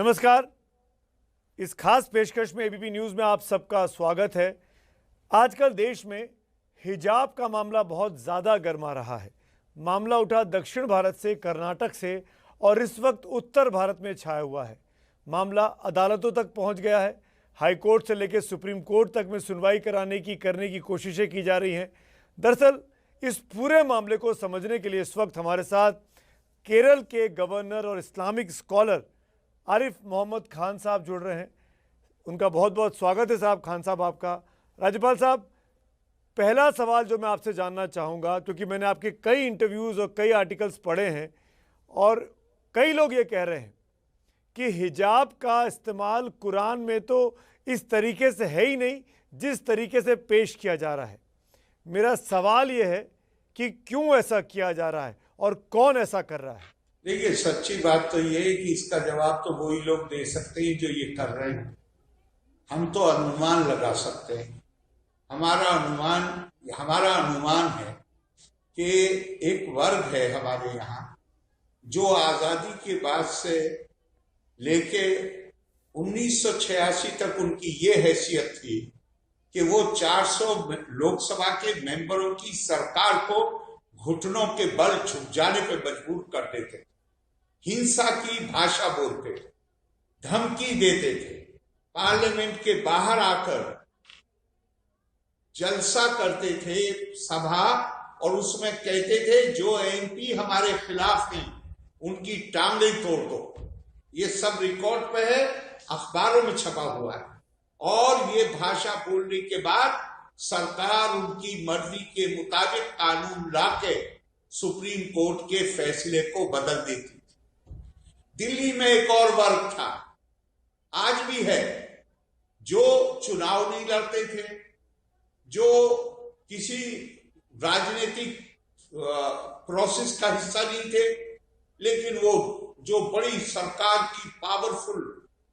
नमस्कार। इस खास पेशकश में एबीपी न्यूज़ में आप सबका स्वागत है। आजकल देश में हिजाब का मामला बहुत ज़्यादा गर्मा रहा है। मामला उठा दक्षिण भारत से, कर्नाटक से, और इस वक्त उत्तर भारत में छाया हुआ है। मामला अदालतों तक पहुंच गया है। हाई कोर्ट से लेकर सुप्रीम कोर्ट तक में सुनवाई करने की कोशिशें की जा रही हैं। दरअसल इस पूरे मामले को समझने के लिए इस वक्त हमारे साथ केरल के गवर्नर और इस्लामिक स्कॉलर आरिफ मोहम्मद खान साहब जुड़ रहे हैं। उनका बहुत बहुत स्वागत है साहब। खान साहब आपका। राज्यपाल साहब, पहला सवाल जो मैं आपसे जानना चाहूँगा, क्योंकि मैंने आपके कई इंटरव्यूज़ और कई आर्टिकल्स पढ़े हैं और कई लोग ये कह रहे हैं कि हिजाब का इस्तेमाल कुरान में तो इस तरीके से है ही नहीं जिस तरीके से पेश किया जा रहा है। मेरा सवाल ये है कि क्यों ऐसा किया जा रहा है और कौन ऐसा कर रहा है? देखिए, सच्ची बात तो ये है कि इसका जवाब तो वही लोग दे सकते हैं जो ये कर रहे हैं। हम तो अनुमान लगा सकते हैं। हमारा अनुमान है कि एक वर्ग है हमारे यहाँ जो आजादी के बाद से लेके 1986 तक उनकी ये हैसियत थी कि वो 400 लोकसभा के मेंबरों की सरकार को घुटनों के बल झुक जाने पे मजबूर कर देते थे, हिंसा की भाषा बोलते थे, धमकी देते थे, पार्लियामेंट के बाहर आकर जलसा करते थे सभा, और उसमें कहते थे जो एमपी हमारे खिलाफ हैं उनकी टांगें तोड़ दो। ये सब रिकॉर्ड पे है, अखबारों में छपा हुआ है। और ये भाषा बोलने के बाद सरकार उनकी मर्जी के मुताबिक कानून लाके सुप्रीम कोर्ट के फैसले को बदल देती थी। दिल्ली में एक और वर्ग था, आज भी है, जो चुनाव नहीं लड़ते थे, जो किसी राजनीतिक प्रोसेस का हिस्सा नहीं थे, लेकिन वो जो बड़ी सरकार की पावरफुल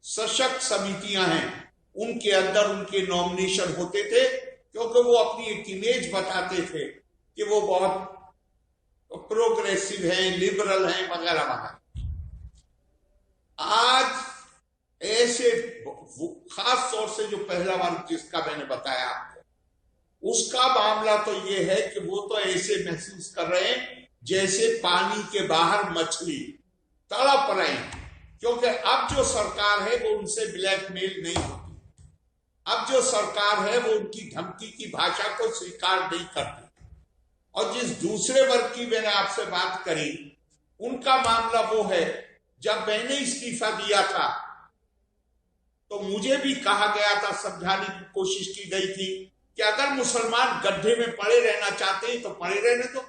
सशक्त समितियां हैं उनके अंदर उनके नॉमिनेशन होते थे, क्योंकि वो अपनी एक इमेज बताते थे कि वो बहुत प्रोग्रेसिव हैं, लिबरल हैं, वगैरह वगैरह। आज ऐसे खास तौर से जो पहला वर्ग जिसका मैंने बताया आपको, उसका मामला तो ये है कि वो तो ऐसे महसूस कर रहे हैं जैसे पानी के बाहर मछली तड़प रहे हैं, क्योंकि अब जो सरकार है वो उनसे ब्लैकमेल नहीं होती। अब जो सरकार है वो उनकी धमकी की भाषा को स्वीकार नहीं करती। और जिस दूसरे वर्ग की मैंने आपसे बात करी, उनका मामला वो है, जब मैंने इस्तीफा दिया था तो मुझे भी कहा गया था, समझाने की कोशिश की गई थी कि अगर मुसलमान गड्ढे में पड़े रहना चाहते हैं तो पड़े रहने दो,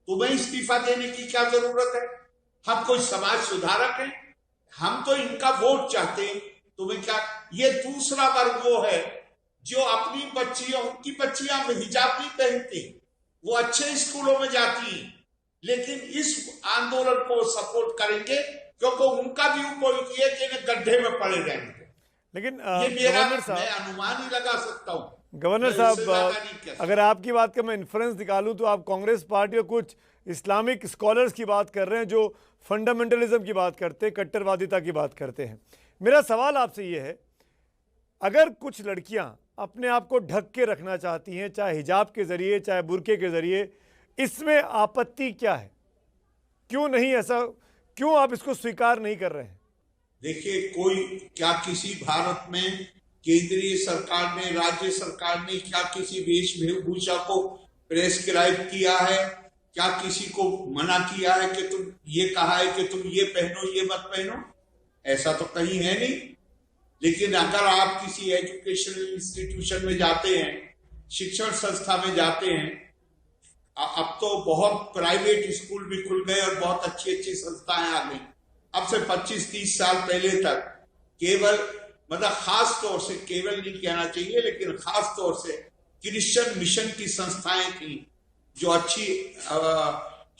तुम्हें इस्तीफा देने की क्या जरूरत है? हम कोई समाज सुधारक हैं, हम तो इनका वोट चाहते हैं, तुम्हें क्या? ये दूसरा वर्ग वो है जो अपनी बच्चियों, उनकी बच्चियां हिजाब नहीं पहनती, वो अच्छे स्कूलों में जाती हैं, लेकिन इस आंदोलन को सपोर्ट करेंगे क्योंकि उनका भी ऊपर है कि इन्हें गड्ढे में पड़े रहेंगे। लेकिन ये मेरा मैं अनुमान ही लगा सकता हूँ। गवर्नर साहब, अगर आपकी बात का मैं इन्फ्रेंस निकालूं तो आप कांग्रेस पार्टी और कुछ इस्लामिक स्कॉलर्स की बात कर रहे हैं जो फंडामेंटलिज्म की बात करते हैं, कट्टरवादिता की बात करते हैं। मेरा सवाल आपसे ये है, अगर कुछ लड़कियां अपने आप को ढक के रखना चाहती हैं, चाहे हिजाब के ज़रिए चाहे बुर्के के ज़रिए, इसमें आपत्ति क्या है? क्यों नहीं ऐसा, क्यों आप इसको स्वीकार नहीं कर रहे हैं? देखिए, कोई क्या किसी भारत में केंद्रीय सरकार ने, राज्य सरकार ने क्या किसी वेशभूषा को प्रेस्क्राइब किया है? क्या किसी को मना किया है कि तुम ये कहा है कि तुम ये पहनो, ये मत पहनो? ऐसा तो कहीं है नहीं। लेकिन अगर आप किसी एजुकेशनल इंस्टीट्यूशन में जाते हैं, शिक्षण संस्था में जाते हैं, अब तो बहुत प्राइवेट स्कूल भी खुल गए और बहुत अच्छी अच्छी संस्थाएं आ गई। अब से 25-30 साल पहले तक केवल, मतलब खास तौर से, केवल नहीं कहना चाहिए लेकिन खास तौर से क्रिश्चियन मिशन की संस्थाएं थी जो अच्छी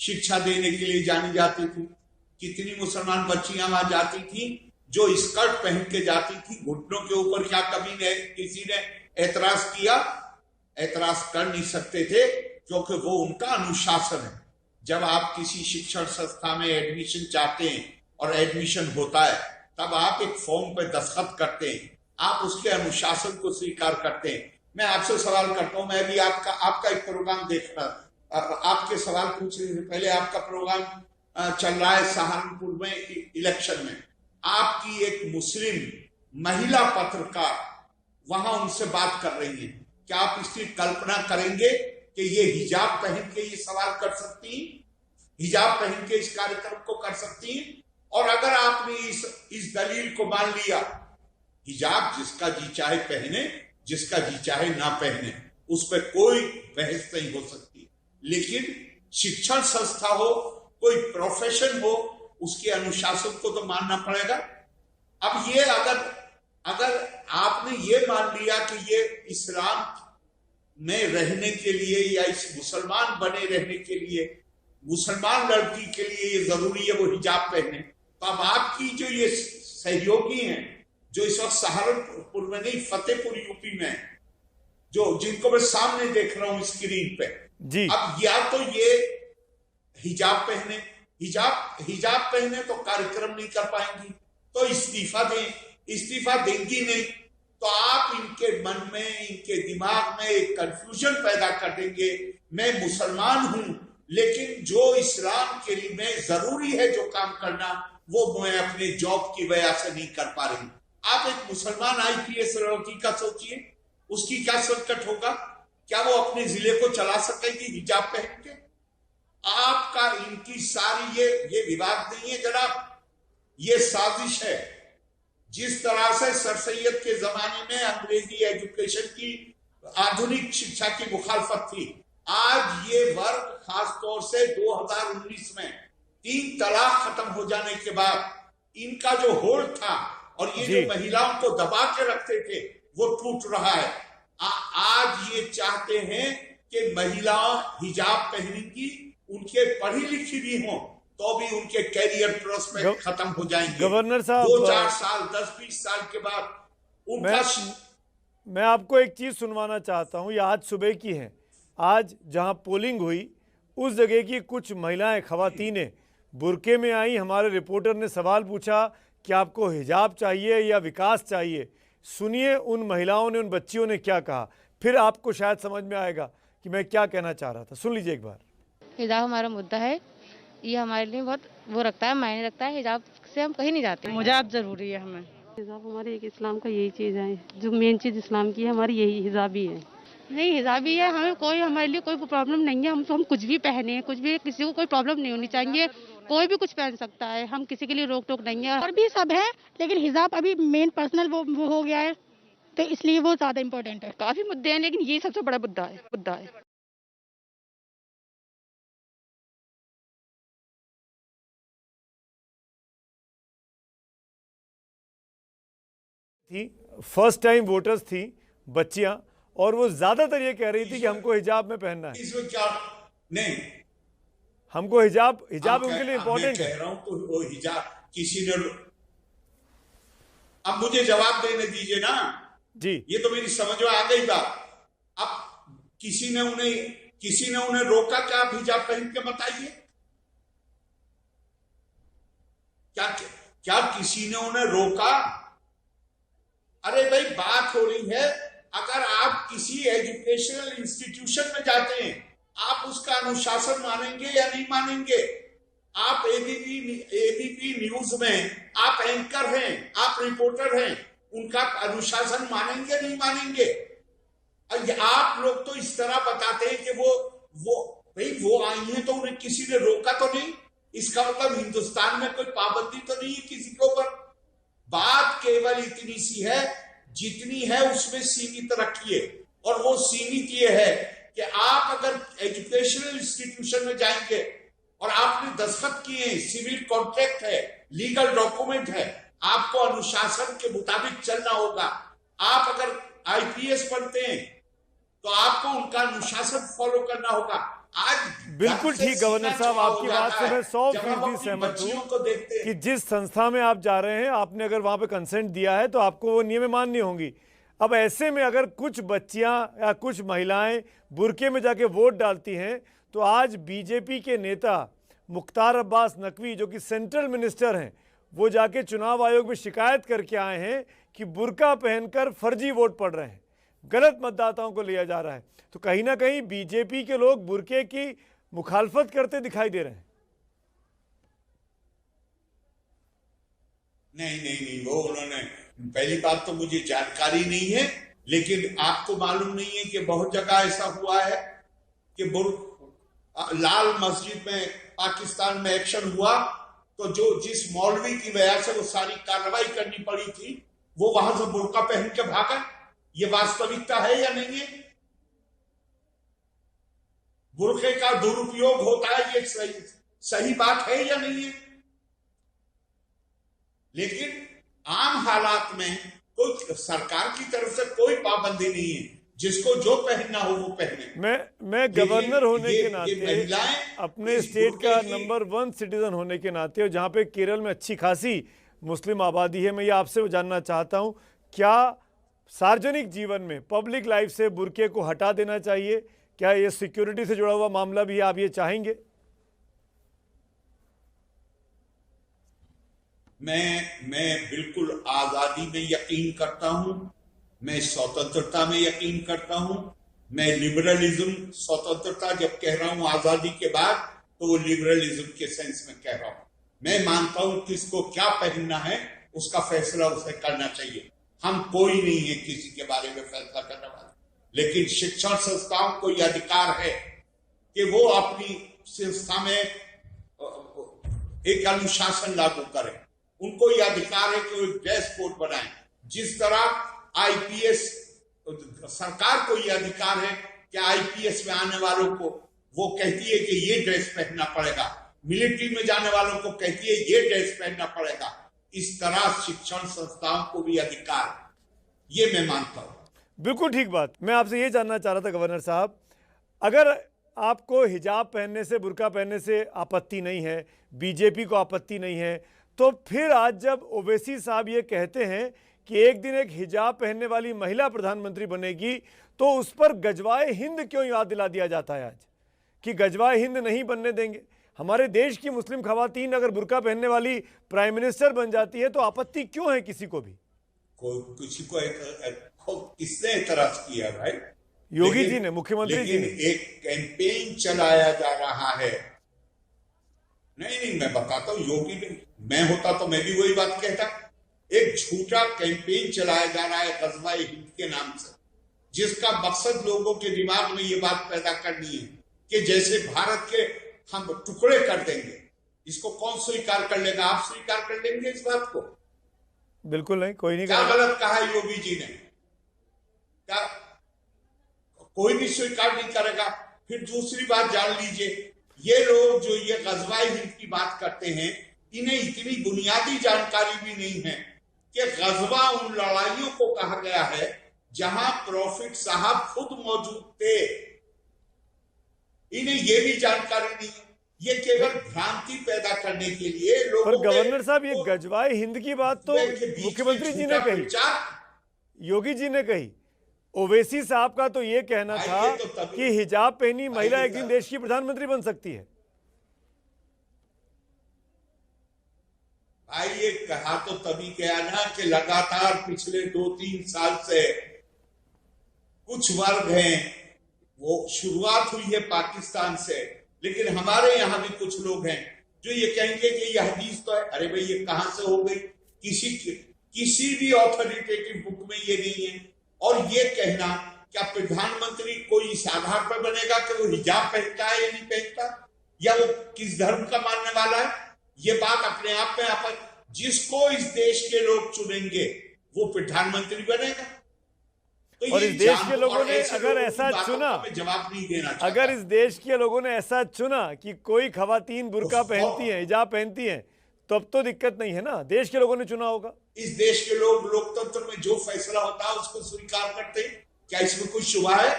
शिक्षा देने के लिए जानी जाती थी। कितनी मुसलमान बच्चियां वहां जाती थी जो स्कर्ट पहन के जाती थी घुटनों के ऊपर। क्या कभी किसी ने ऐतराज किया? ऐतराज कर नहीं सकते थे क्योंकि वो उनका अनुशासन है। जब आप किसी शिक्षण संस्था में एडमिशन चाहते हैं और एडमिशन होता है तब आप एक फॉर्म पे दस्तखत करते हैं, आप उसके अनुशासन को स्वीकार करते हैं। मैं आपसे सवाल करता हूं, मैं भी आपका एक प्रोग्राम देख रहा, आपके सवाल पूछने से पहले आपका प्रोग्राम चल रहा है सहारनपुर में इलेक्शन में। आपकी एक मुस्लिम महिला पत्रकार वहां उनसे बात कर रही है। क्या आप इसकी कल्पना करेंगे कि ये हिजाब पहन के ये सवाल कर सकती हैं, हिजाब पहन के इस कार्यक्रम को कर सकती हैं? और अगर आपने इस दलील को मान लिया, हिजाब जिसका जी चाहे पहने, जिसका जी चाहे ना पहने, उस पर कोई बहस नहीं हो सकती। लेकिन शिक्षण संस्था हो, कोई प्रोफेशन हो, उसके अनुशासन को तो मानना पड़ेगा। अब ये अगर आपने ये मान लिया कि ये इस्लाम में रहने के लिए या इस मुसलमान बने रहने के लिए, मुसलमान लड़की के लिए ये जरूरी है वो हिजाब पहने, तो अब आपकी जो ये सहयोगी हैं, जो इस वक्त सहारनपुर में नहीं फतेहपुर यूपी में, जो जिनको मैं सामने देख रहा हूं स्क्रीन पे जी, अब या तो ये हिजाब पहने, हिजाब पहने तो कार्यक्रम नहीं कर पाएंगी, तो इस्तीफा दें, इस्तीफा देंगी नहीं तो आप इनके मन में, इनके दिमाग में एक कंफ्यूजन पैदा कर देंगे। मैं मुसलमान हूं, लेकिन जो इस्लाम के लिए मैं जरूरी है जो काम करना, वो मैं अपने जॉब की वजह से नहीं कर पा रही। आप एक मुसलमान आईपीएस लड़की का सोचिए, उसकी क्या संकट होगा? क्या वो अपने जिले को चला सकेगी हिजाब पहन के? आपका इनकी सारी ये विवाद नहीं है जनाब, ये साजिश है। जिस तरह से सर सैयद के जमाने में अंग्रेजी एजुकेशन की, आधुनिक शिक्षा की मुखालफत थी, आज ये वर्ग खासतौर से 2019 में 3 तलाक खत्म हो जाने के बाद इनका जो होल्ड था और ये जो महिलाओं को दबा के रखते थे वो टूट रहा है। आज ये चाहते हैं कि महिलाएं हिजाब पहनेंगी, उनके पढ़ी लिखी भी हों तो भी उनके कैरियर प्रोस्पेक्ट खत्म हो जाएंगे। गवर्नर साहब, 2-4 साल 10-20 साल के बाद उनका मैं आपको एक चीज सुनवाना चाहता हूं, ये आज सुबह की है। आज जहां पोलिंग हुई उस जगह की कुछ महिलाएं, खवातीनें बुरके में आई। हमारे रिपोर्टर ने सवाल पूछा कि आपको हिजाब चाहिए या विकास चाहिए। सुनिए उन महिलाओं ने, उन बच्चियों ने क्या कहा, फिर आपको शायद समझ में आएगा कि मैं क्या कहना चाह रहा था। सुन लीजिए एक बार। हिजाब हमारा मुद्दा है, ये हमारे लिए बहुत वो रखता है, मायने रखता है। हिजाब से हम कहीं नहीं जाते। हिजाब जरूरी है हमें। हिजाब हमारे एक इस्लाम का यही चीज़ है, जो मेन चीज़ इस्लाम की है हमारी यही हिजाब ही है। नहीं, हिजाब ही है, हमें कोई, हमारे लिए कोई प्रॉब्लम नहीं है। हम कुछ भी पहने, कुछ भी, किसी को कोई प्रॉब्लम नहीं होनी चाहिए। कोई भी कुछ पहन सकता है, हम किसी के लिए रोक टोक नहीं है। और भी सब है, लेकिन हिजाब अभी मेन पर्सनल वो हो गया है, तो इसलिए वो ज्यादा इम्पोर्टेंट है। काफी मुद्दे हैं, लेकिन ये सबसे बड़ा मुद्दा है। थी, फर्स्ट टाइम वोटर्स थी बच्चियां, और वो ज्यादातर ये कह रही थी कि हमको हिजाब में पहनना है। इसमें क्या नहीं, हमको हिजाब उनके लिए इंपॉर्टेंट है। कह रहा हूं तो वो हिजाब किसी ने, अब मुझे जवाब देने दीजिए ना जी। ये तो मेरी समझ में आ गई बात। अब किसी ने उन्हें रोका क्या आप हिजाब पहन के बताइए? क्या किसी ने उन्हें रोका? अरे भाई, बात हो रही है, अगर आप किसी एजुकेशनल इंस्टीट्यूशन में जाते हैं, आप उसका अनुशासन मानेंगे या नहीं मानेंगे? आप एबीपी न्यूज में आप एंकर हैं, आप रिपोर्टर हैं, उनका अनुशासन मानेंगे नहीं मानेंगे? आप लोग तो इस तरह बताते हैं कि वो आई हैं तो उन्हें किसी ने रोका तो नहीं। इसका मतलब हिंदुस्तान में कोई पाबंदी तो नहीं है किसी के ऊपर। बात केवल इतनी सी है, जितनी है उसमें सीमित रखिए। और वो सीमित ये है कि आप अगर एजुकेशनल इंस्टीट्यूशन में जाएंगे और आपने दस्तखत किए, सिविल कॉन्ट्रैक्ट है, लीगल डॉक्यूमेंट है, आपको अनुशासन के मुताबिक चलना होगा। आप अगर आईपीएस पढ़ते हैं तो आपको उनका अनुशासन फॉलो करना होगा। आज बिल्कुल ठीक गवर्नर साहब, आपकी बात से मैं 100% सहमत हूँ कि जिस संस्था में आप जा रहे हैं, आपने अगर वहां पे कंसेंट दिया है तो आपको वो नियम माननी होंगी। अब ऐसे में अगर कुछ बच्चियां या कुछ महिलाएं बुरके में जाके वोट डालती हैं, तो आज बीजेपी के नेता मुख्तार अब्बास नकवी, जो कि सेंट्रल मिनिस्टर हैं, वो जाके चुनाव आयोग में शिकायत करके आए हैं कि बुर्का पहनकर फर्जी वोट पड़ रहे हैं, गलत मतदाताओं को लिया जा रहा है। तो कहीं ना कहीं बीजेपी के लोग बुर्के की मुखालफत करते दिखाई दे रहे हैं। नहीं, वो उन्होंने, पहली बात तो मुझे जानकारी नहीं है, लेकिन आपको मालूम नहीं है कि बहुत जगह ऐसा हुआ है कि लाल मस्जिद में पाकिस्तान में एक्शन हुआ तो जिस मौलवी की वजह से वो सारी कार्रवाई करनी पड़ी थी, वो वहां से बुर्का पहन के भागा। ये वास्तविकता है या नहीं है? बुर्के का दुरुपयोग होता है, ये सही बात है या नहीं है? लेकिन आम हालात में कोई सरकार की तरफ से कोई पाबंदी नहीं है, जिसको जो पहनना हो वो पहने। मैं गवर्नर होने के नाते, अपने स्टेट का नंबर 1 सिटीजन होने के नाते, और जहाँ पे केरल में अच्छी खासी मुस्लिम आबादी है, मैं ये आपसे जानना चाहता हूँ, क्या सार्वजनिक जीवन में पब्लिक लाइफ से बुर्के को हटा देना चाहिए? क्या ये सिक्योरिटी से जुड़ा हुआ मामला भी है, आप ये चाहेंगे? मैं बिल्कुल आजादी में यकीन करता हूं, मैं स्वतंत्रता में यकीन करता हूं, मैं लिबरलिज्म, स्वतंत्रता जब कह रहा हूं आजादी के बाद, तो वो लिबरलिज्म के सेंस में कह रहा हूं। मैं मानता हूं किसको क्या पहनना है उसका फैसला उसे करना चाहिए। हम कोई नहीं है किसी के बारे में फैसला करने वाले, लेकिन शिक्षण संस्थाओं को यह अधिकार है कि वो अपनी संस्था में एक अनुशासन लागू करें। उनको यह अधिकार है कि वो ड्रेस कोड बनाएं। जिस तरह आईपीएस, सरकार को यह अधिकार है कि आईपीएस में आने वालों को वो कहती है कि ये ड्रेस पहनना पड़ेगा, मिलिट्री में जाने वालों को कहती है ये ड्रेस पहनना पड़ेगा। इस तरह शिक्षण संस्थाओं को भी अधिकार, ये मैं मानता हूं। बिल्कुल ठीक बात। मैं आपसे ये जानना चाह रहा था गवर्नर साहब, अगर आपको हिजाब पहनने से, बुर्का पहनने से आपत्ति नहीं है, बीजेपी को आपत्ति नहीं है, तो फिर आज जब ओवैसी साहब ये कहते हैं कि एक दिन एक हिजाब पहनने वाली महिला प्रधानमंत्री बनेगी, तो उस पर गजवाए हिंद क्यों याद दिला दिया जाता है आज कि गजवाए हिंद नहीं बनने देंगे? हमारे देश की मुस्लिम खवातीन अगर बुर्का पहनने वाली प्राइम मिनिस्टर बन जाती है तो आपत्ति क्यों है किसी को भी? किसी को किसने एतराज किया भाई? योगी जी ने, मुख्यमंत्री जी ने। एक कैंपेन चलाया जा रहा है। नहीं, मैं बताता हूं, योगी ने, मैं होता तो मैं भी वही बात कहता। एक झूठा कैंपेन चलाया जा रहा है गजवा हिंद के नाम से, जिसका मकसद लोगों के दिमाग में ये बात पैदा करनी है कि जैसे भारत के हम टुकड़े कर देंगे। इसको कौन स्वीकार कर लेगा? आप स्वीकार कर लेंगे इस बात को? बिल्कुल नहीं, कोई नहीं। क्या गलत कहा है योगी जी ने? क्या कोई भी स्वीकार नहीं करेगा? फिर दूसरी बात जान लीजिए, ये लोग जो ये गजवाए हिंद की बात करते हैं, इन्हें इतनी बुनियादी जानकारी भी नहीं है कि गजवा उन लड़ाइयों को कहा गया है जहां प्रॉफिट साहब खुद मौजूद थे। इन्हें ये भी जानकारी नहीं है। ये केवल भ्रांति पैदा करने के लिए लोगों पर गवर्नर साहब, ये गजवाए हिंद की बात तो मुख्यमंत्री जी ने कही, योगी जी ने कही। ओवैसी साहब का तो ये कहना था कि हिजाब पहनी महिला एक दिन देश की प्रधानमंत्री बन सकती है। भाई ये कहा तो तभी गया ना कि लगातार पिछले 2-3 साल से कुछ वर्ग हैं, वो शुरुआत हुई है पाकिस्तान से, लेकिन हमारे यहां भी कुछ लोग हैं जो ये कहेंगे कि यह हदीस तो है। अरे भाई, ये कहां से हो गई? किसी भी ऑथोरिटेटिव बुक में ये नहीं है। और ये कहना क्या प्रधानमंत्री कोई इस आधार पर बनेगा कि वो हिजाब पहनता है या नहीं पहनता, या वो किस धर्म का मानने वाला है? ये बात अपने आप में आप, जिसको इस देश के लोग चुनेंगे वो प्रधानमंत्री बनेगा। तो और इस देश के लोगों ने अगर ऐसा चुना, जवाब नहीं देना चाहता। अगर इस देश के लोगों ने ऐसा चुना कि कोई खवातीन बुर्का पहनती हैं, हिजाब पहनती हैं, तब तो दिक्कत नहीं है ना। देश के लोगों ने चुना होगा। इस देश के लोग लोकतंत्र में जो फैसला होता है उसको स्वीकार करते हैं। क्या इसमें कोई शुबा है?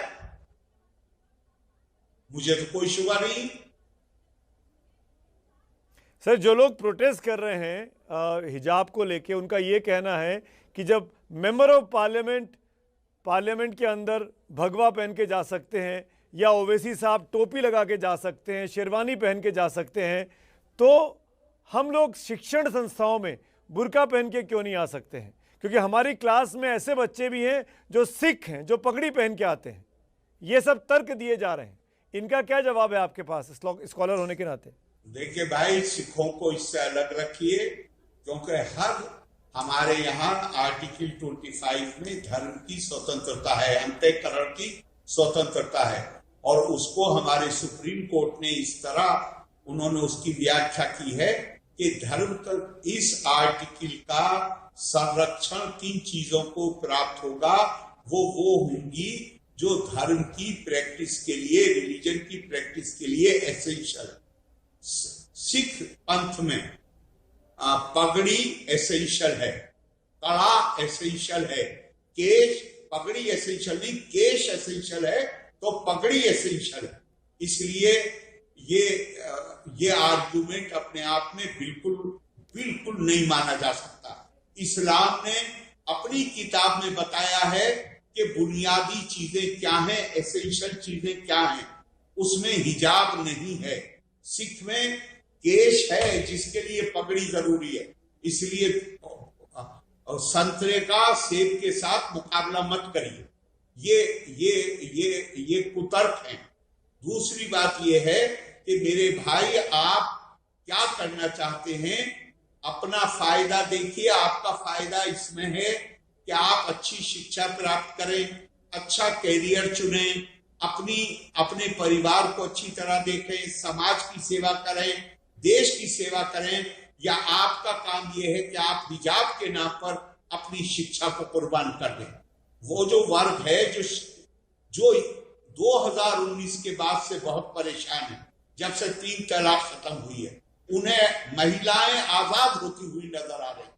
मुझे तो कोई शुबा नहीं। सर, जो लोग प्रोटेस्ट कर रहे हैं हिजाब को लेके, उनका ये कहना है कि जब मेंबर ऑफ पार्लियामेंट के अंदर भगवा पहन के जा सकते हैं, या ओवैसी साहब टोपी लगा के जा सकते हैं, शेरवानी पहन के जा सकते हैं, तो हम लोग शिक्षण संस्थाओं में बुर्का पहन के क्यों नहीं आ सकते हैं? क्योंकि हमारी क्लास में ऐसे बच्चे भी हैं जो सिख हैं, जो पगड़ी पहन के आते हैं। ये सब तर्क दिए जा रहे हैं, इनका क्या जवाब है आपके पास स्कॉलर होने के नाते? देखिए भाई, सिखों को इससे अलग रखिए, क्योंकि हर हमारे यहाँ आर्टिकल 25 में धर्म की स्वतंत्रता है, अंतःकरण की स्वतंत्रता है, और उसको हमारे सुप्रीम कोर्ट ने इस तरह उन्होंने उसकी व्याख्या की है कि धर्म का इस आर्टिकल का संरक्षण किन चीजों को प्राप्त होगा, वो होंगी जो धर्म की प्रैक्टिस के लिए, रिलीजन की प्रैक्टिस के लिए एसेंशियल। सिख पंथ में पगड़ी एसेंशियल है, कड़ा एसेंशियल है, केश, पगड़ी एसेंशियल नहीं, केश एसेंशियल है तो पगड़ी एसेंशियल है। इसलिए ये आर्गुमेंट अपने आप में बिल्कुल नहीं माना जा सकता। इस्लाम ने अपनी किताब में बताया है कि बुनियादी चीजें क्या हैं, एसेंशियल चीजें क्या हैं, उसमें हिजाब नहीं है। सिख में केश है जिसके लिए पगड़ी जरूरी है, इसलिए संतरे का सेब के साथ मुकाबला मत करिए। ये कुतर्क है। दूसरी बात यह है कि मेरे भाई, आप क्या करना चाहते हैं, अपना फायदा देखिए। आपका फायदा इसमें है कि आप अच्छी शिक्षा प्राप्त करें, अच्छा कैरियर चुनें, अपने परिवार को अच्छी तरह देखें, समाज की सेवा करें, देश की सेवा करें, या आपका काम यह है कि आप हिजाब के नाम पर अपनी शिक्षा को कुर्बान कर दें। वो जो वर्ग है जो 2019 के बाद से बहुत परेशान है, जब से 3 तलाक खत्म हुई है, उन्हें महिलाएं आजाद होती हुई नजर आ रही,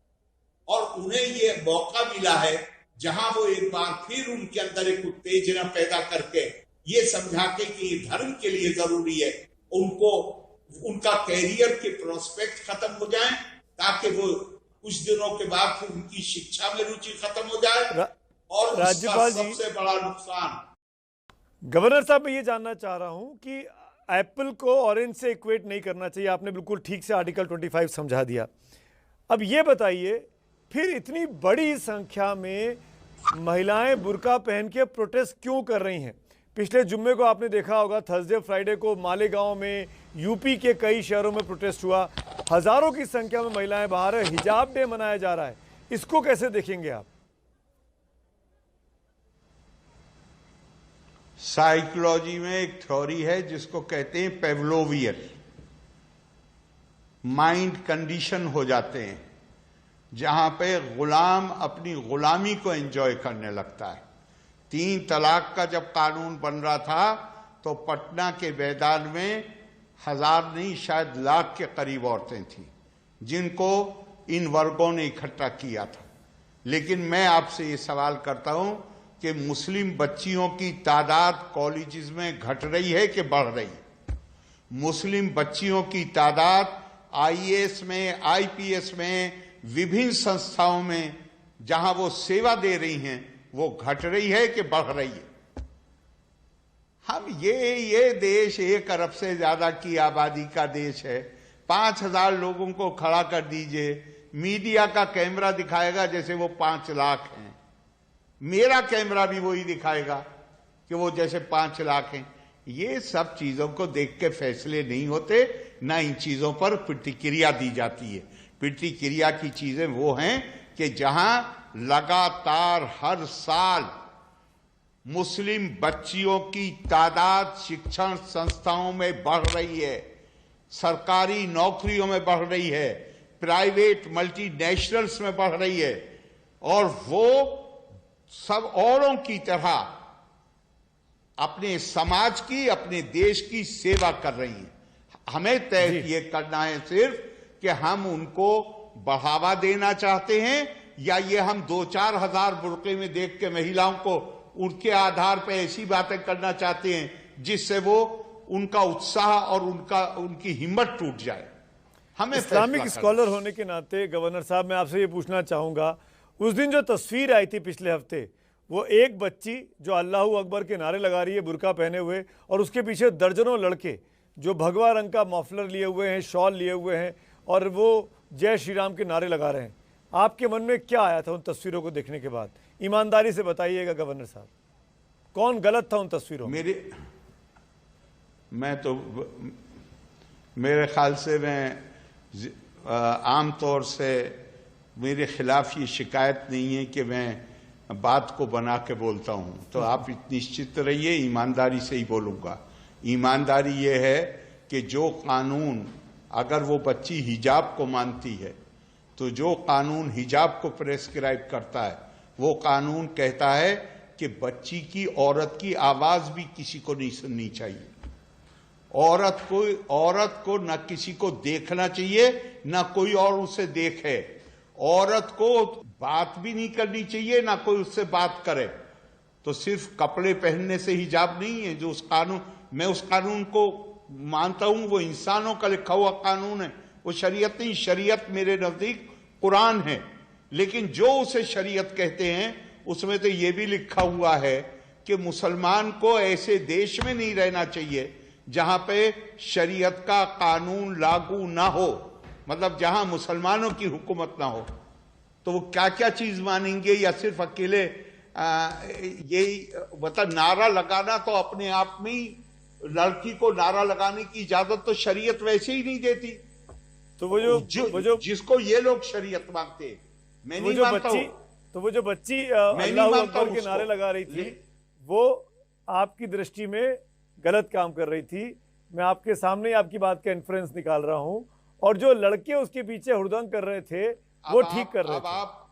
और उन्हें ये मौका मिला है जहां वो एक बार फिर उनके अंदर एक उत्तेजना पैदा करके ये समझा के कि ये धर्म के लिए जरूरी है, उनका कैरियर के प्रोस्पेक्ट खत्म हो जाए, ताकि वो कुछ दिनों के बाद फिर उनकी शिक्षा में रुचि खत्म हो जाए। और राज्यपाल जी, सबसे बड़ा नुकसान गवर्नर साहब, मैं ये जानना चाह रहा हूं कि एप्पल को ऑरेंज से इक्वेट नहीं करना चाहिए। आपने बिल्कुल ठीक से आर्टिकल 25 समझा दिया। अब ये बताइए, फिर इतनी बड़ी संख्या में महिलाएं बुर्का पहन के प्रोटेस्ट क्यों कर रही हैं? पिछले जुम्मे को आपने देखा होगा, थर्सडे फ्राइडे को मालेगांव में, यूपी के कई शहरों में प्रोटेस्ट हुआ, हजारों की संख्या में महिलाएं बाहर है, हिजाब डे मनाया जा रहा है। इसको कैसे देखेंगे आप? साइकोलॉजी में एक थ्योरी है जिसको कहते हैं पेवलोवियन। माइंड कंडीशन हो जाते हैं, जहां पे गुलाम अपनी गुलामी को एंजॉय करने लगता है। 3 तलाक का जब कानून बन रहा था तो पटना के मैदान में 1000 नहीं, शायद लाख के करीब औरतें थीं जिनको इन वर्गों ने इकट्ठा किया था। लेकिन मैं आपसे ये सवाल करता हूं कि मुस्लिम बच्चियों की तादाद कॉलेजेस में घट रही है कि बढ़ रही है? मुस्लिम बच्चियों की तादाद आईएएस में, आईपीएस में, विभिन्न संस्थाओं में जहां वो सेवा दे रही हैं, वो घट रही है कि बढ़ रही है? हम ये देश 1 अरब से ज्यादा की आबादी का देश है। 5000 लोगों को खड़ा कर दीजिए, मीडिया का कैमरा दिखाएगा जैसे वो 5 लाख हैं, मेरा कैमरा भी वही दिखाएगा कि वो जैसे 5 लाख हैं। ये सब चीजों को देख के फैसले नहीं होते, ना इन चीजों पर प्रतिक्रिया दी जाती है। प्रतिक्रिया की चीजें वो हैं कि जहां लगातार हर साल मुस्लिम बच्चियों की तादाद शिक्षण संस्थाओं में बढ़ रही है, सरकारी नौकरियों में बढ़ रही है, प्राइवेट मल्टीनेशनल्स में बढ़ रही है, और वो सब औरों की तरह अपने समाज की, अपने देश की सेवा कर रही हैं। हमें तय ये करना है सिर्फ कि हम उनको बढ़ावा देना चाहते हैं, या ये हम 2-4 हजार बुर्के में देख के महिलाओं को उनके आधार पर ऐसी बातें करना चाहते हैं जिससे वो उनका उत्साह और उनकी हिम्मत टूट जाए। हमें इस्लामिक स्कॉलर होने के नाते गवर्नर साहब, मैं आपसे ये पूछना चाहूंगा, उस दिन जो तस्वीर आई थी पिछले हफ्ते, वो एक बच्ची जो अल्लाहू अकबर के नारे लगा रही है बुर्का पहने हुए, और उसके पीछे दर्जनों लड़के जो भगवा रंग का मफलर लिए हुए हैं, शॉल लिए हुए हैं, और वो जय श्री राम के नारे लगा रहे हैं। आपके मन में क्या आया था उन तस्वीरों को देखने के बाद? ईमानदारी से बताइएगा गवर्नर साहब, कौन गलत था उन तस्वीरों में? मेरे ख्याल से आम तौर से मेरे खिलाफ ये शिकायत नहीं है कि मैं बात को बना के बोलता हूं, तो आप निश्चित रहिए ईमानदारी से ही बोलूंगा। ईमानदारी ये है कि जो कानून, अगर वो बच्ची हिजाब को मानती है तो जो कानून हिजाब को प्रेस्क्राइब करता है वो कानून कहता है कि बच्ची की, औरत की आवाज भी किसी को नहीं सुननी चाहिए। औरत को न किसी को देखना चाहिए, न कोई और उसे देखे। औरत को बात भी नहीं करनी चाहिए, ना कोई उससे बात करे। तो सिर्फ कपड़े पहनने से हिजाब नहीं है। जो उस कानून, मैं उस कानून को मानता हूं, वो इंसानों का लिखा हुआ कानून है, वो शरीयत नहीं। शरीयत मेरे नजदीक कुरान है, लेकिन जो उसे शरीयत कहते हैं उसमें तो ये भी लिखा हुआ है कि मुसलमान को ऐसे देश में नहीं रहना चाहिए जहां पे शरीयत का कानून लागू ना हो, मतलब जहां मुसलमानों की हुकूमत ना हो। तो वो क्या क्या चीज मानेंगे, या सिर्फ अकेले यही मतलब नारा लगाना, तो अपने आप में ही लड़की को नारा लगाने की इजाजत तो शरीयत वैसे ही नहीं देती। तो वो जो जिसको ये लोग शरीयत मानते हैं, मैं नहीं मानता हूं। तो वो जो बच्ची अल्लाहू अकबर के नारे लगा रही थी, वो आपकी दृष्टि में गलत काम कर रही थी। मैं आपके सामने ही आपकी बात का इन्फ्रेंस निकाल रहा हूं, और जो लड़के उसके पीछे हुड़दंग कर रहे थे वो ठीक कर रहे थे।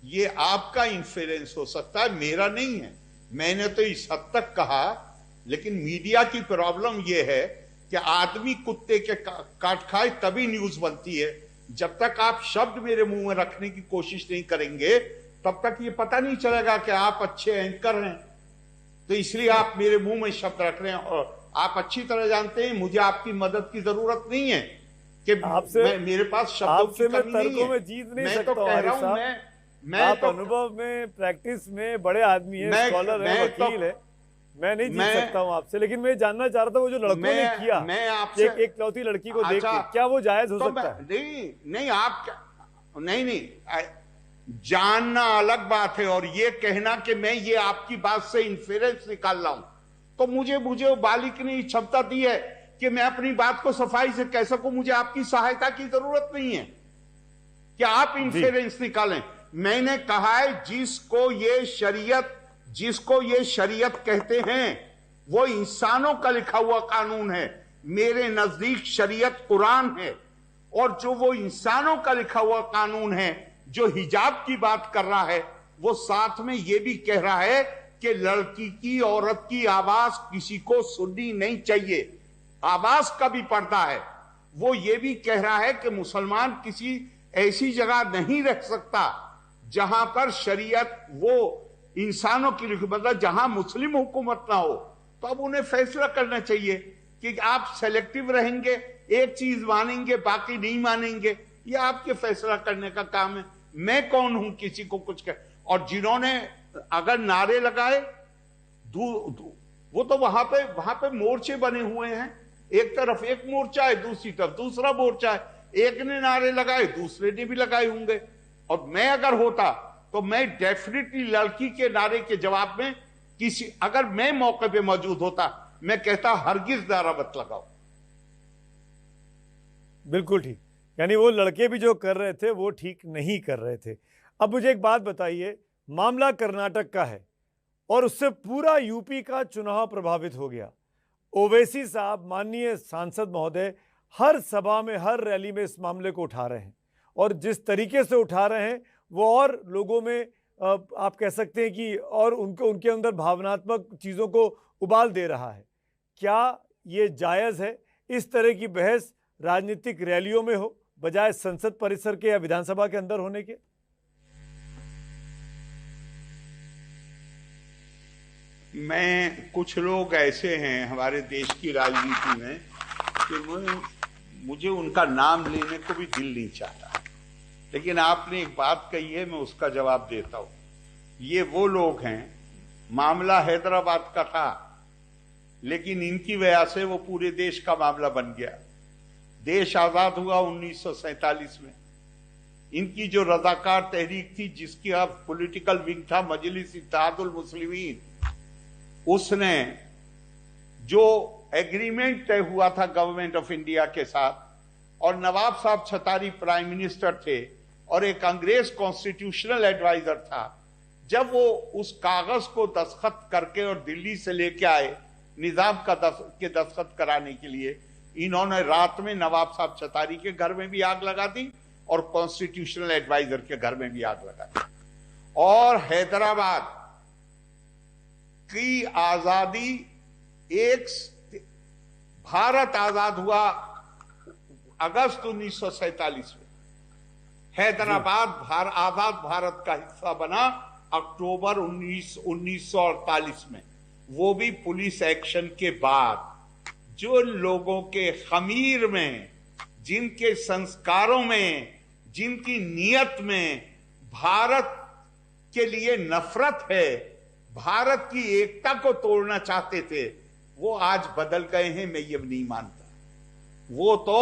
ये आपका इन्फ्लुएंस हो सकता है, मेरा नहीं है। मैंने तो इस हद तक कहा, लेकिन मीडिया की प्रॉब्लम यह है कि आदमी कुत्ते के काट खाए तभी न्यूज बनती है। जब तक आप शब्द मेरे मुंह में रखने की कोशिश नहीं करेंगे तब तक ये पता नहीं चलेगा कि आप अच्छे एंकर हैं। तो इसलिए आप मेरे मुंह में शब्द रख रहे हैं, और आप अच्छी तरह जानते हैं मुझे आपकी मदद की जरूरत नहीं है कि आपसे मेरे पास शब्दों की कमी नहीं है। में जीत नहीं मैं सकता तो कह रहा हूं, मैं आप तो अनुभव में, प्रैक्टिस में बड़े आदमी है, स्कॉलर है, वकील है, मैं नहीं जीत सकता हूं आपसे। लेकिन मैं जानना चाह रहा था वो जो लड़कों ने किया, मैं आपसे एक लौती लड़की को देख के, क्या वो जायज हो सकता है? नहीं, आप नहीं, जानना अलग बात है, और ये कहना कि मैं ये आपकी बात से इन्फ्लुएंस निकाल रहा हूं, तो मुझे बालिक ने क्षमता दी है कि मैं अपनी बात को सफाई से कह सकूं। मुझे आपकी सहायता की जरूरत नहीं है कि आप इन्फ्लुएंस निकालें। मैंने कहा है जिसको ये शरीयत कहते हैं वो इंसानों का लिखा हुआ कानून है। मेरे नजदीक शरीयत कुरान है, और जो वो इंसानों का लिखा हुआ कानून है, जो हिजाब की बात कर रहा है, वो साथ में ये भी कह रहा है कि लड़की की, औरत की आवाज किसी को सुननी नहीं चाहिए। आवाज का भी पर्दा है। वो ये भी कह रहा है कि मुसलमान किसी ऐसी जगह नहीं रह सकता जहां पर शरीयत, वो इंसानों की, मतलब जहां मुस्लिम हुकूमत ना हो। तो अब उन्हें फैसला करना चाहिए कि आप सेलेक्टिव रहेंगे, एक चीज मानेंगे, बाकी नहीं मानेंगे। ये आपके फैसला करने का काम है। मैं कौन हूं किसी को कुछ कह। और जिन्होंने अगर नारे लगाए, वो तो वहां पे मोर्चे बने हुए हैं। एक तरफ एक मोर्चा है, दूसरी तरफ दूसरा मोर्चा है। एक ने नारे लगाए, दूसरे ने भी लगाए होंगे। और मैं अगर होता तो मैं डेफिनेटली लड़की के नारे के जवाब में अगर मैं मौके पे मौजूद होता, मैं कहता हरगिज नारा मत लगाओ। बिल्कुल ठीक। यानी वो लड़के भी जो कर रहे थे वो ठीक नहीं कर रहे थे। अब मुझे एक बात बताइए, मामला कर्नाटक का है और उससे पूरा यूपी का चुनाव प्रभावित हो गया। ओवैसी साहब, माननीय सांसद महोदय, हर सभा में, हर रैली में इस मामले को उठा रहे हैं, और जिस तरीके से उठा रहे हैं वो और लोगों में आप कह सकते हैं कि और उनके अंदर भावनात्मक चीज़ों को उबाल दे रहा है। क्या ये जायज़ है इस तरह की बहस राजनीतिक रैलियों में हो, बजाय संसद परिसर के या विधानसभा के अंदर होने के? कुछ लोग ऐसे हैं हमारे देश की राजनीति में कि मुझे उनका नाम लेने को भी दिल नहीं चाहता, लेकिन आपने एक बात कही है, मैं उसका जवाब देता हूं। ये वो लोग हैं, मामला हैदराबाद का था, लेकिन इनकी वजह से वो पूरे देश का मामला बन गया। देश आजाद हुआ 1947 में। इनकी जो रजाकार तहरीक थी, जिसकी अब पॉलिटिकल विंग था मजलिस इत्तेहादुल मुस्लिमीन, उसने जो एग्रीमेंट तय हुआ था गवर्नमेंट ऑफ इंडिया के साथ, और नवाब साहब छतारी प्राइम मिनिस्टर थे और एक अंग्रेज कॉन्स्टिट्यूशनल एडवाइजर था, जब वो उस कागज को दस्तखत करके और दिल्ली से लेके आए निजाम का दस्तखत कराने के लिए, इन्होंने रात में नवाब साहब छतारी के घर में भी आग लगा दी और कॉन्स्टिट्यूशनल एडवाइजर के घर में भी आग लगा दी। और हैदराबाद की आजादी, एक भारत आजाद हुआ अगस्त 1947 में, हैदराबाद आजाद भारत का हिस्सा बना अक्टूबर 1948 में, वो भी पुलिस एक्शन के बाद। जो लोगों के खमीर में, जिनके संस्कारों में, जिनकी नियत में भारत के लिए नफरत है, भारत की एकता को तोड़ना चाहते थे, वो आज बदल गए हैं। मैं ये नहीं मानता। वो तो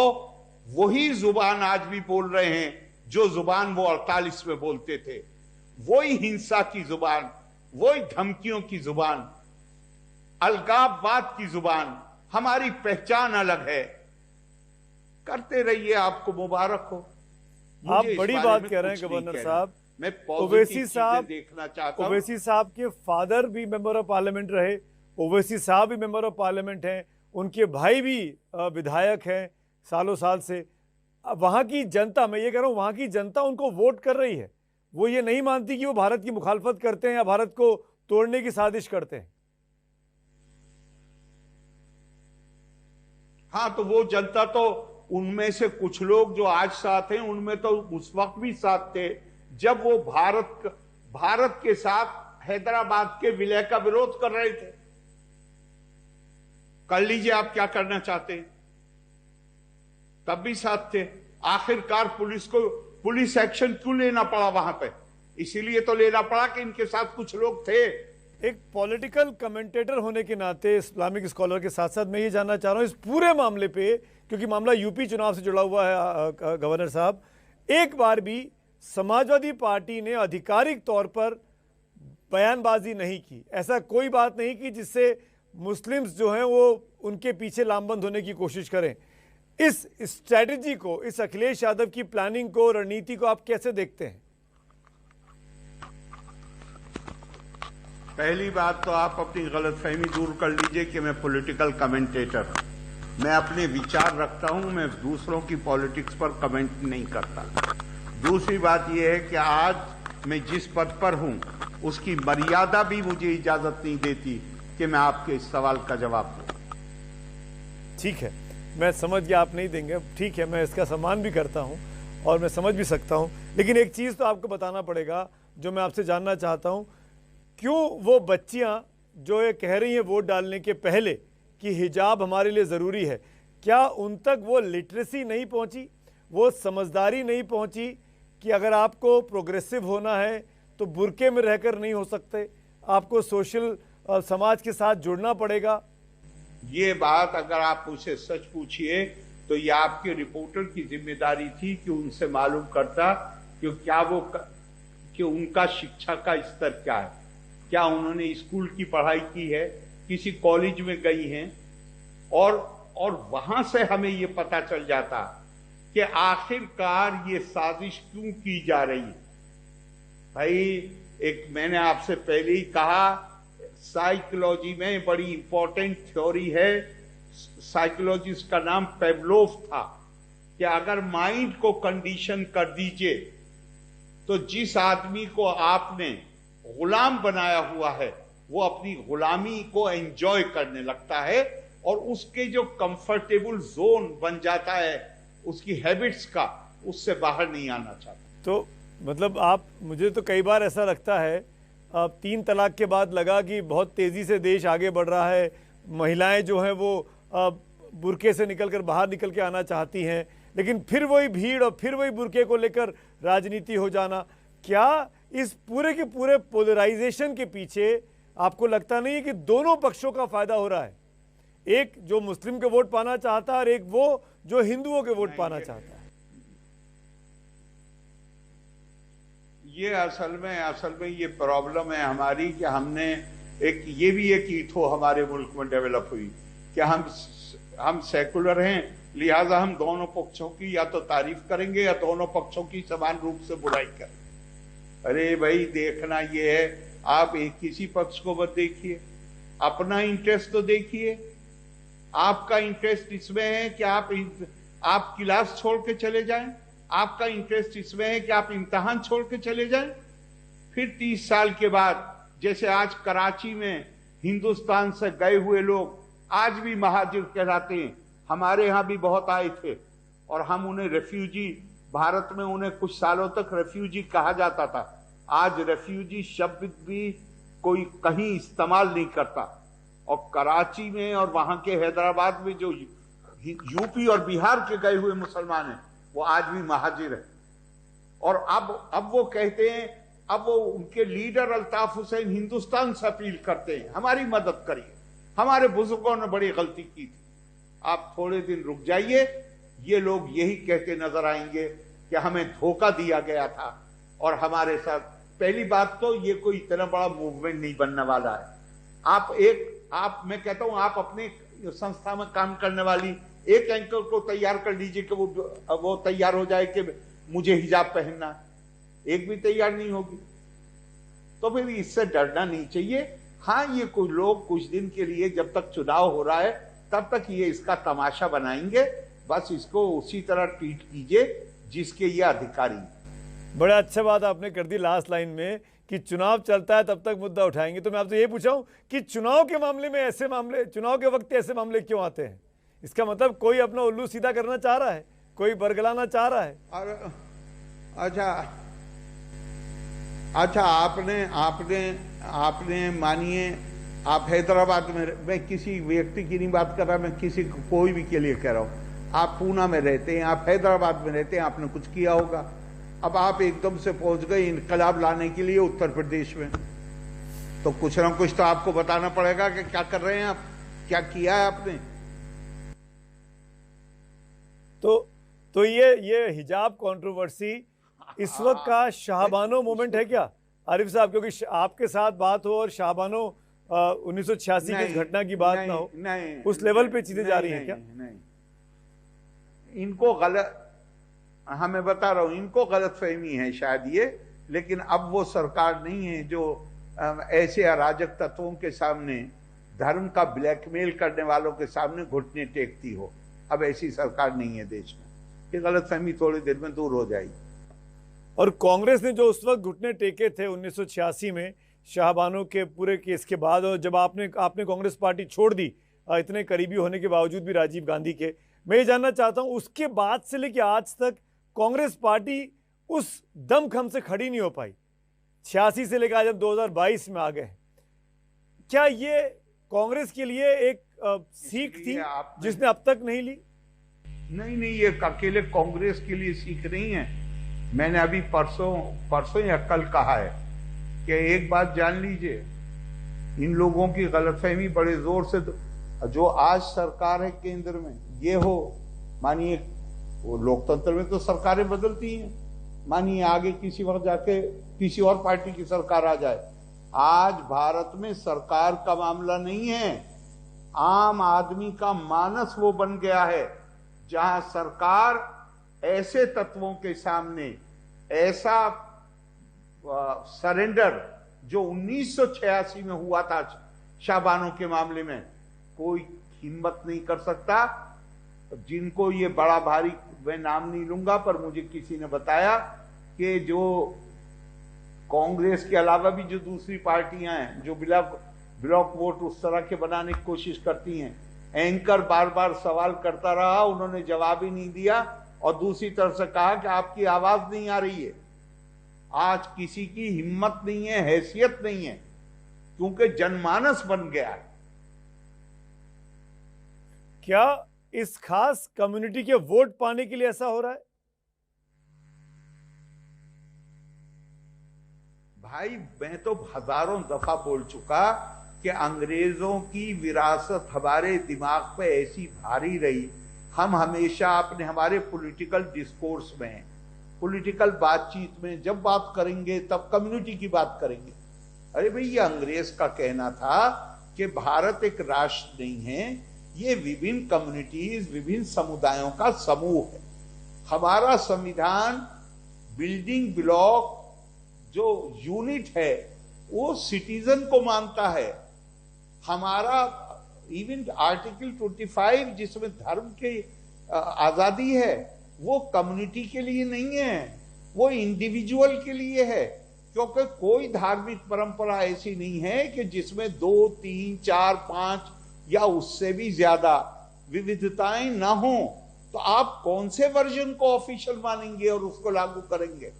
वही जुबान आज भी बोल रहे हैं जो जुबान वो 48 में बोलते थे। वही हिंसा की जुबान, वही धमकियों की जुबान, अलगाववाद की जुबान। हमारी पहचान अलग है। करते रहिए, आपको मुबारक हो। आप बड़ी बात कह रहे हैं गवर्नर साहब। मैं ओवैसी साहब देखना चाहता हूं। ओवैसी साहब के फादर भी मेंबर ऑफ पार्लियामेंट रहे, ओवैसी साहब भी मेंबर ऑफ पार्लियामेंट हैं, उनके भाई भी विधायक हैं सालों साल से। वहां की जनता, मैं ये कह रहा हूं, वहां की जनता उनको वोट कर रही है। वो ये नहीं मानती कि वो भारत की मुखालफत करते हैं या भारत को तोड़ने की साजिश करते हैं। हाँ, तो वो जनता तो, उनमें से कुछ लोग जो आज साथ हैं, उनमें तो उस वक्त भी साथ थे जब वो भारत के साथ हैदराबाद के विलय का विरोध कर रहे थे। कर लीजिए आप क्या करना चाहते हैं, तब भी साथ थे। आखिरकार पुलिस एक्शन क्यों लेना पड़ा वहां पे? इसीलिए तो लेना पड़ा कि इनके साथ कुछ लोग थे। एक पॉलिटिकल कमेंटेटर होने के नाते, इस्लामिक स्कॉलर के साथ साथ मैं ये जानना चाह रहा हूं इस पूरे मामले पे, क्योंकि मामला यूपी चुनाव से जुड़ा हुआ है गवर्नर साहब, एक बार भी समाजवादी पार्टी ने आधिकारिक तौर पर बयानबाजी नहीं की। ऐसा कोई बात नहीं की जिससे मुस्लिम्स जो हैं वो उनके पीछे लामबंद होने की कोशिश करें। इस स्ट्रैटेजी को, इस अखिलेश यादव की प्लानिंग को, रणनीति को आप कैसे देखते हैं? पहली बात तो आप अपनी गलतफहमी दूर कर लीजिए कि मैं पॉलिटिकल कमेंटेटर हूं। मैं अपने विचार रखता हूं, मैं दूसरों की पॉलिटिक्स पर कमेंट नहीं करता। दूसरी बात यह है कि आज मैं जिस पद पर हूं उसकी मर्यादा भी मुझे इजाजत नहीं देती कि मैं आपके इस सवाल का जवाब दूं। ठीक है, मैं समझ गया आप नहीं देंगे, ठीक है, मैं इसका सम्मान भी करता हूं और मैं समझ भी सकता हूं। लेकिन एक चीज़ तो आपको बताना पड़ेगा जो मैं आपसे जानना चाहता हूं, क्यों वो बच्चियां जो ये कह रही हैं वोट डालने के पहले कि हिजाब हमारे लिए ज़रूरी है, क्या उन तक वो लिटरेसी नहीं पहुंची, वो समझदारी नहीं पहुंची कि अगर आपको प्रोग्रेसिव होना है तो बुरके में रहकर नहीं हो सकते, आपको सोशल समाज के साथ जुड़ना पड़ेगा? ये बात अगर आप मुझसे सच पूछिए तो ये आपके रिपोर्टर की जिम्मेदारी थी कि उनसे मालूम करता कि क्या वो कि उनका शिक्षा का स्तर क्या है, क्या उन्होंने स्कूल की पढ़ाई की है, किसी कॉलेज में गई हैं, और वहां से हमें ये पता चल जाता कि आखिरकार ये साजिश क्यों की जा रही है। भाई, एक मैंने आपसे पहले ही कहा, साइकोलॉजी में बड़ी इंपॉर्टेंट थ्योरी है, साइकोलॉजिस्ट का नाम पेवलोव था, कि अगर माइंड को कंडीशन कर दीजिए तो जिस आदमी को आपने गुलाम बनाया हुआ है वो अपनी गुलामी को एंजॉय करने लगता है और उसके जो कंफर्टेबल जोन बन जाता है उसकी हैबिट्स का, उससे बाहर नहीं आना चाहता। तो मतलब आप, मुझे तो कई बार ऐसा लगता है, अब 3 तलाक के बाद लगा कि बहुत तेज़ी से देश आगे बढ़ रहा है, महिलाएं जो हैं वो बुरके से निकलकर बाहर निकल के आना चाहती हैं, लेकिन फिर वही भीड़ और फिर वही बुरके को लेकर राजनीति हो जाना। क्या इस पूरे के पूरे पोलराइजेशन के पीछे आपको लगता नहीं है कि दोनों पक्षों का फायदा हो रहा है? एक जो मुस्लिम के वोट पाना चाहता है और एक वो जो हिंदुओं के वोट पाना चाहता है। ये असल में ये प्रॉब्लम है हमारी कि हमने ये भी एक ईथो हमारे मुल्क में डेवलप हुई कि हम सेकुलर हैं, लिहाजा हम दोनों पक्षों की या तो तारीफ करेंगे या दोनों पक्षों की समान रूप से बुराई करेंगे। अरे भाई, देखना ये है, आप एक किसी पक्ष को मत देखिए, अपना इंटरेस्ट तो देखिए। आपका इंटरेस्ट इसमें है कि आप क्लास छोड़ के चले जाएं, आपका इंटरेस्ट इसमें है कि आप इम्तिहान छोड़ के चले जाएं। फिर 30 साल के बाद, जैसे आज कराची में हिंदुस्तान से गए हुए लोग आज भी महाजिर कहलाते हैं। हमारे यहां भी बहुत आए थे और हम उन्हें रेफ्यूजी, भारत में उन्हें कुछ सालों तक रेफ्यूजी कहा जाता था। आज रेफ्यूजी शब्द भी कोई कहीं इस्तेमाल नहीं करता। और कराची में और वहां के हैदराबाद में जो यूपी और बिहार के गए हुए मुसलमान हैं, वो आज भी महाजिर है। और अब वो कहते हैं, अब वो उनके लीडर अल्ताफ हुसैन हिंदुस्तान से अपील करते हैं, हमारी मदद करिए, हमारे बुजुर्गों ने बड़ी गलती की थी। आप थोड़े दिन रुक जाइए, ये लोग यही कहते नजर आएंगे कि हमें धोखा दिया गया था और हमारे साथ। पहली बात तो ये कोई इतना बड़ा मूवमेंट नहीं बनने वाला है। मैं कहता हूं, आप अपने संस्था में काम करने वाली एक एंकर को तैयार कर लीजिए कि वो तैयार हो जाए कि मुझे हिजाब पहनना, एक भी तैयार नहीं होगी। तो फिर इससे डरना नहीं चाहिए। हाँ, ये कुछ लोग कुछ दिन के लिए, जब तक चुनाव हो रहा है तब तक ये इसका तमाशा बनाएंगे। बस इसको उसी तरह ट्रीट कीजिए जिसके ये अधिकारी। बड़ा अच्छा बात आपने कर दी लास्ट लाइन में कि चुनाव चलता है तब तक मुद्दा उठाएंगे। तो मैं आपसे ये पूछा हूं कि चुनाव के मामले में चुनाव के वक्त ऐसे मामले क्यों आते हैं? इसका मतलब कोई अपना उल्लू सीधा करना चाह रहा है, कोई बरगलाना चाह रहा है। और अच्छा, आपने मानिए, आप हैदराबाद में, मैं किसी व्यक्ति की नहीं बात कर रहा, मैं किसी कोई भी के लिए कह रहा हूं। आप पूना में रहते हैं, आप हैदराबाद में रहते हैं, आपने कुछ किया होगा। अब आप एकदम से पहुंच गए इनकलाब लाने के लिए उत्तर प्रदेश में, तो कुछ ना कुछ तो आपको बताना पड़ेगा कि क्या कर रहे हैं आप, क्या किया है आपने। तो ये हिजाब कंट्रोवर्सी इस वक्त का शाहबानो मोमेंट है क्या आरिफ साहब? क्योंकि आपके साथ बात हो और शाहबानो 1986 की घटना की बात ना हो, नहीं, उस लेवल पे चीजें जा रही हैं क्या? नहीं, इनको गलत, हाँ मैं बता रहा हूं, इनको गलत फहमी है शायद ये। लेकिन अब वो सरकार नहीं है जो ऐसे अराजक तत्वों के सामने, धर्म का ब्लैकमेल करने वालों के सामने घुटने टेकती हो। अब ऐसी सरकार नहीं है देश में। ये गलत फहमी थोड़ी देर में दूर हो जाएगी। और कांग्रेस ने जो उस वक्त घुटने टेके थे 1986 में शाहबानो के पूरे केस के बाद, और जब आपने कांग्रेस पार्टी छोड़ दी इतने करीबी होने के बावजूद भी राजीव गांधी के, मैं ये जानना चाहता हूं उसके बाद से लेकर आज तक कांग्रेस पार्टी उस दमखम से खड़ी नहीं हो पाई। 86 से लेकर आज हम 2022 में आ गए। क्या ये कांग्रेस के लिए एक सीख थी जिसने अब तक नहीं ली? नहीं, ये अकेले कांग्रेस के लिए सीख नहीं है। मैंने अभी परसों या कल कहा है कि एक बात जान लीजिए, इन लोगों की गलतफहमी बड़े जोर से, जो आज सरकार है केंद्र में, ये हो, मानिए वो लोकतंत्र में तो सरकारें बदलती हैं, मानिए आगे किसी वक्त जाके किसी और पार्टी की सरकार आ जाए। आज भारत में सरकार का मामला नहीं है, आम आदमी का मानस वो बन गया है, जहां सरकार ऐसे तत्वों के सामने ऐसा सरेंडर जो 1986 में हुआ था शाहबानो के मामले में, कोई हिम्मत नहीं कर सकता। जिनको ये बड़ा भारी, मैं नाम नहीं लूंगा, पर मुझे किसी ने बताया कि जो कांग्रेस के अलावा भी जो दूसरी पार्टियां हैं जो ब्लॉक वोट उस तरह के बनाने की कोशिश करती हैं, एंकर बार बार सवाल करता रहा, उन्होंने जवाब ही नहीं दिया और दूसरी तरफ से कहा कि आपकी आवाज नहीं आ रही है। आज किसी की हिम्मत नहीं है, हैसियत नहीं है, क्योंकि जनमानस बन गया है। क्या इस खास कम्युनिटी के वोट पाने के लिए ऐसा हो रहा है? भाई मैं तो हजारों दफा बोल चुका कि अंग्रेजों की विरासत हमारे दिमाग पे ऐसी भारी रही, हम हमेशा अपने हमारे पॉलिटिकल डिस्कोर्स में, पॉलिटिकल बातचीत में जब बात करेंगे तब कम्युनिटी की बात करेंगे। अरे भाई, ये अंग्रेज का कहना था कि भारत एक राष्ट्र नहीं है, ये विभिन्न कम्युनिटीज, विभिन्न समुदायों का समूह है। हमारा संविधान बिल्डिंग ब्लॉक जो यूनिट है वो सिटीजन को मानता है। हमारा इवन आर्टिकल 25 जिसमें धर्म की आजादी है वो कम्युनिटी के लिए नहीं है, वो इंडिविजुअल के लिए है। क्योंकि कोई धार्मिक परंपरा ऐसी नहीं है कि जिसमें 2, 3, 4, 5 या उससे भी ज्यादा विविधताएं ना हो। तो आप कौन से वर्जन को ऑफिशियल मानेंगे और उसको लागू करेंगे?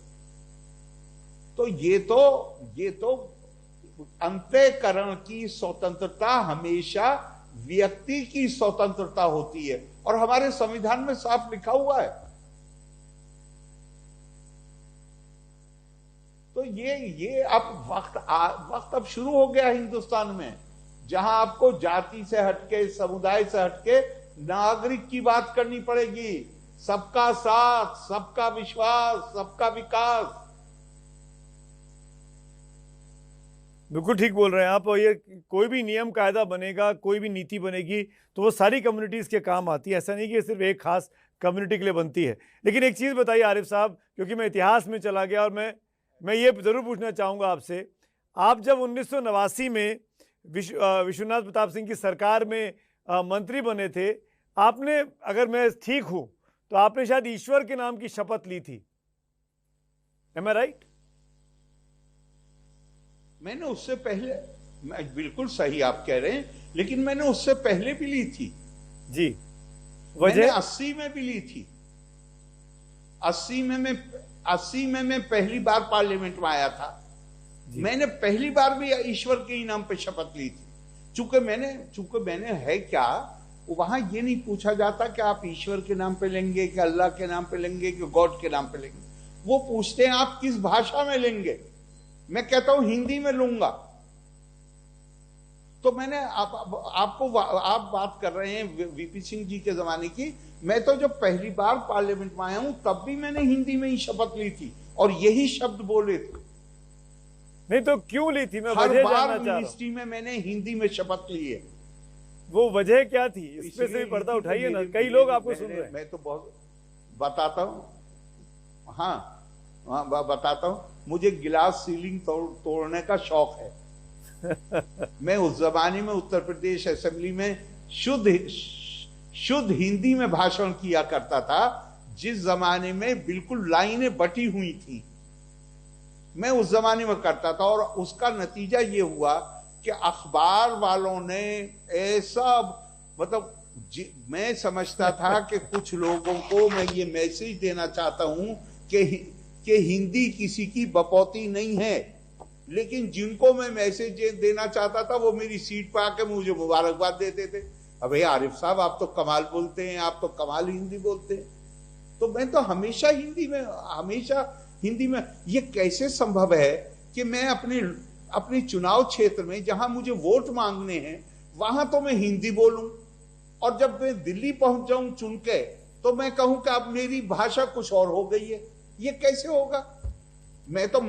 तो ये तो अंतःकरण की स्वतंत्रता हमेशा व्यक्ति की स्वतंत्रता होती है और हमारे संविधान में साफ लिखा हुआ है। तो ये अब वक्त अब शुरू हो गया हिंदुस्तान में, जहां आपको जाति से हटके, समुदाय से हटके नागरिक की बात करनी पड़ेगी। सबका साथ, सबका विश्वास, सबका विकास। बिल्कुल ठीक बोल रहे हैं आप। और ये कोई भी नियम कायदा बनेगा, कोई भी नीति बनेगी तो वो सारी कम्युनिटीज़ के काम आती है। ऐसा नहीं कि सिर्फ एक खास कम्युनिटी के लिए बनती है। लेकिन एक चीज़ बताइए आरिफ साहब, क्योंकि मैं इतिहास में चला गया और मैं ये ज़रूर पूछना चाहूँगा आपसे, आप जब 1989 में विश्वनाथ प्रताप सिंह की सरकार में मंत्री बने थे, आपने, अगर मैं ठीक हूँ तो आपने शायद ईश्वर के नाम की शपथ ली थी। एम आई राइट? मैंने उससे पहले, बिल्कुल सही आप कह रहे हैं, लेकिन मैंने उससे पहले भी ली थी जी। मैंने 80 में भी ली थी। 80 में मैं पहली बार पार्लियामेंट में आया था। मैंने पहली बार भी ईश्वर के ही नाम पे शपथ ली थी। चूंकि मैंने है क्या, वहां ये नहीं पूछा जाता कि आप ईश्वर के नाम पे लेंगे कि अल्लाह के नाम पे लेंगे कि गॉड के नाम पे लेंगे। वो पूछते हैं आप किस भाषा में लेंगे। मैं कहता हूं हिंदी में लूंगा। तो मैंने आप बात कर रहे हैं वीपी सिंह जी के जमाने की। मैं तो जब पहली बार पार्लियामेंट में आया हूं तब भी मैंने हिंदी में ही शपथ ली थी और यही शब्द बोले थे। नहीं तो क्यों ली थी? मैं हर वजह बार जानना चाह रहा हूं। मिनिस्ट्री में मैंने हिंदी में शपथ ली है। वो वजह क्या थी? इस पे से भी पर्दा उठाइए ना, कई लोग आपको सुन रहे हैं। मैं तो बहुत बताता हूं। हाँ, बताता हूं। मुझे गिलास सीलिंग तोड़ने का शौक है। मैं उस जमाने में उत्तर प्रदेश असेंबली में शुद्ध हिंदी में भाषण किया करता था, जिस जमाने में बिल्कुल लाइनें बटी हुई थी। मैं उस जमाने में करता था और उसका नतीजा ये हुआ कि अखबार वालों ने ऐसा, मतलब मैं समझता था कि कुछ लोगों को मैं ये मैसेज देना चाहता हूं कि हिंदी किसी की बपौती नहीं है। लेकिन जिनको मैं मैसेज देना चाहता था वो मेरी सीट पर आके मुझे मुबारकबाद देते थे। अबे आरिफ साहब, आप तो कमाल बोलते हैं, आप तो कमाल हिंदी बोलते हैं। तो मैं तो हमेशा हिंदी में। ये कैसे संभव है कि मैं अपने चुनाव क्षेत्र में जहां मुझे वोट मांगने हैं वहां तो मैं हिंदी बोलूं और जब मैं दिल्ली पहुंच जाऊं चुन के तो मैं कहूं कि अब मेरी भाषा कुछ और हो गई है? ये कैसे होगा? मैं तो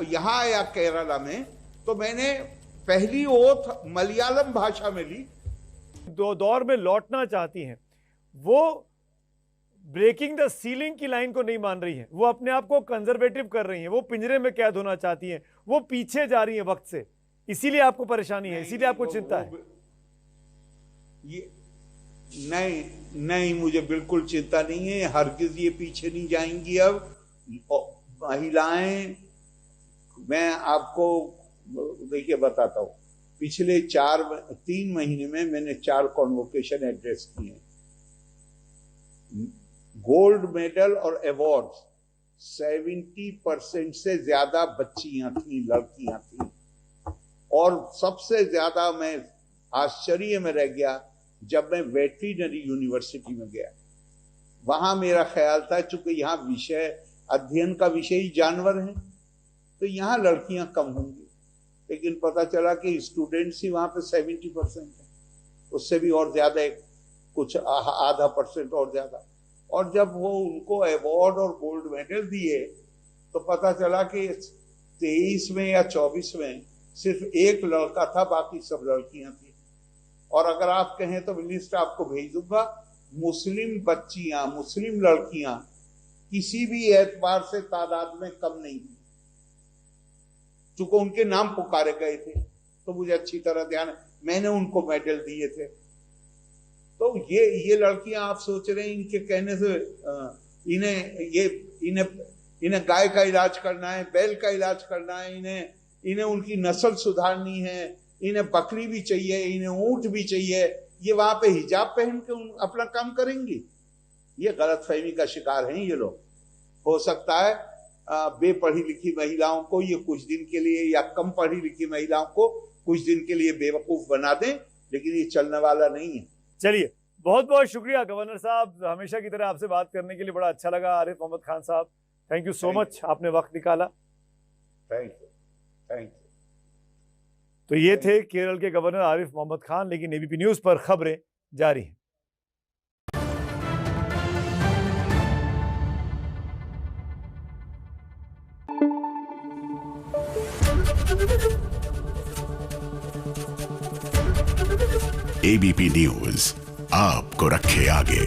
यहां आया केरला में तो मैंने पहली ओथ मलयालम भाषा में ली। दो दौर में लौटना चाहती हैं, वो ब्रेकिंग द सीलिंग की लाइन को नहीं मान रही हैं, वो अपने आप को कंजर्वेटिव कर रही हैं, वो पिंजरे में कैद होना चाहती हैं, वो पीछे जा रही हैं वक्त से। इसीलिए आपको परेशानी है, इसीलिए आपको चिंता है। ये नहीं, मुझे बिल्कुल चिंता नहीं है। हरगिज ये पीछे नहीं जाएंगी। अब महिलाएं, मैं आपको देखिए बताता हूं, पिछले 3 महीने में मैंने 4 कॉन्वोकेशन एड्रेस किए हैं। गोल्ड मेडल और अवार्ड्स 70% से ज्यादा बच्चियां थी, लड़कियां थी। और सबसे ज्यादा मैं आश्चर्य में रह गया जब मैं वेटरिनरी यूनिवर्सिटी में गया। वहां मेरा ख्याल था चूंकि यहाँ अध्ययन का विषय ही जानवर है तो यहाँ लड़कियां कम होंगी, लेकिन लेकिन पता चला कि स्टूडेंट्स ही वहां पे 70% है, उससे भी और ज्यादा है, कुछ आधा % और ज्यादा। और जब वो उनको अवार्ड और गोल्ड मेडल दिए तो पता चला कि 23 में या 24 में सिर्फ एक लड़का था, बाकी सब लड़कियां थी। और अगर आप कहें तो लिस्ट आपको भेज दूंगा, मुस्लिम बच्चियां, मुस्लिम लड़कियां किसी भी एतबार से तादाद में कम नहीं थी, चूंकि उनके नाम पुकारे गए थे। तो मुझे अच्छी तरह ध्यान है, मैंने उनको मेडल दिए थे। तो ये लड़कियां आप सोच रहे हैं इनके कहने से इन्हें गाय का इलाज करना है, बैल का इलाज करना है, इन्हें उनकी नस्ल सुधारनी है, इन्हें बकरी भी चाहिए, इन्हें ऊंट भी चाहिए, ये वहां पे हिजाब पहन के अपना काम करेंगी? ये गलतफहमी का शिकार हैं ये लोग। हो सकता है बेपढ़ी लिखी महिलाओं को ये कुछ दिन के लिए, या कम पढ़ी लिखी महिलाओं को कुछ दिन के लिए बेवकूफ बना दें, लेकिन ये चलने वाला नहीं है। चलिए, बहुत बहुत शुक्रिया गवर्नर साहब, हमेशा की तरह आपसे बात करने के लिए बड़ा अच्छा लगा। आरिफ मोहम्मद खान साहब, थैंक यू सो मच, आपने वक्त निकाला। Thank you. तो ये थे केरल के गवर्नर आरिफ मोहम्मद खान, लेकिन एबीपी न्यूज पर खबरें जारी हैं। एबीपी न्यूज आपको रखे आगे।